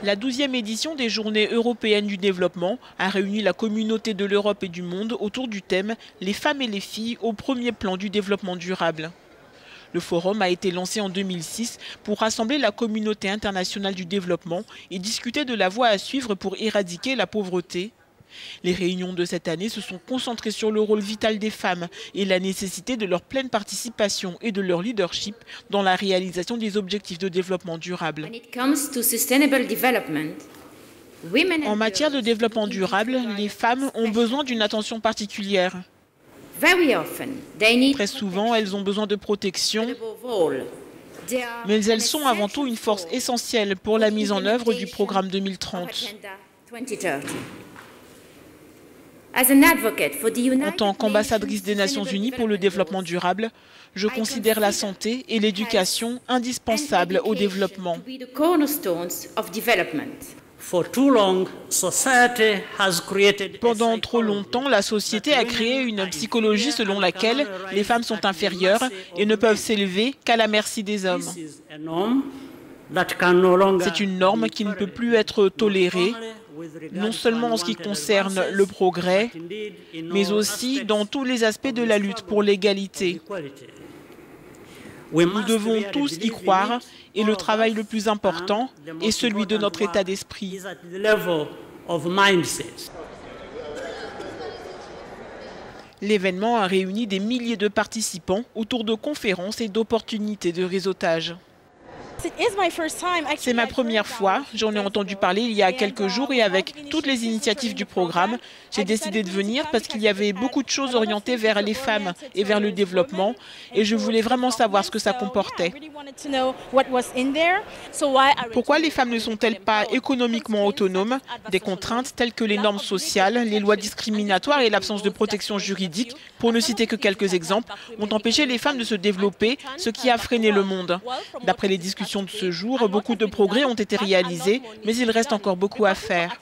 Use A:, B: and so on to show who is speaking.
A: La 12e édition des Journées européennes du développement a réuni la communauté de l'Europe et du monde autour du thème « Les femmes et les filles au premier plan du développement durable ». Le forum a été lancé en 2006 pour rassembler la communauté internationale du développement et discuter de la voie à suivre pour éradiquer la pauvreté. Les réunions de cette année se sont concentrées sur le rôle vital des femmes et la nécessité de leur pleine participation et de leur leadership dans la réalisation des objectifs de développement durable. En matière de développement durable, les femmes ont besoin d'une attention particulière. Très souvent, elles ont besoin de protection, mais elles sont avant tout une force essentielle pour la mise en œuvre du programme 2030. En tant qu'ambassadrice des Nations Unies pour le développement durable, je considère la santé et l'éducation indispensables au développement. Pendant trop longtemps, la société a créé une psychologie selon laquelle les femmes sont inférieures et ne peuvent s'élever qu'à la merci des hommes. C'est une norme qui ne peut plus être tolérée, non seulement en ce qui concerne le progrès, mais aussi dans tous les aspects de la lutte pour l'égalité. Nous devons tous y croire et le travail le plus important est celui de notre état d'esprit. L'événement a réuni des milliers de participants autour de conférences et d'opportunités de réseautage. C'est ma première fois, j'en ai entendu parler il y a quelques jours et avec toutes les initiatives du programme, j'ai décidé de venir parce qu'il y avait beaucoup de choses orientées vers les femmes et vers le développement et je voulais vraiment savoir ce que ça comportait. Pourquoi les femmes ne sont-elles pas économiquement autonomes? Des contraintes telles que les normes sociales, les lois discriminatoires et l'absence de protection juridique, pour ne citer que quelques exemples, ont empêché les femmes de se développer, ce qui a freiné le monde. D'après les discussions de ce jour, beaucoup de progrès ont été réalisés, mais il reste encore beaucoup à faire.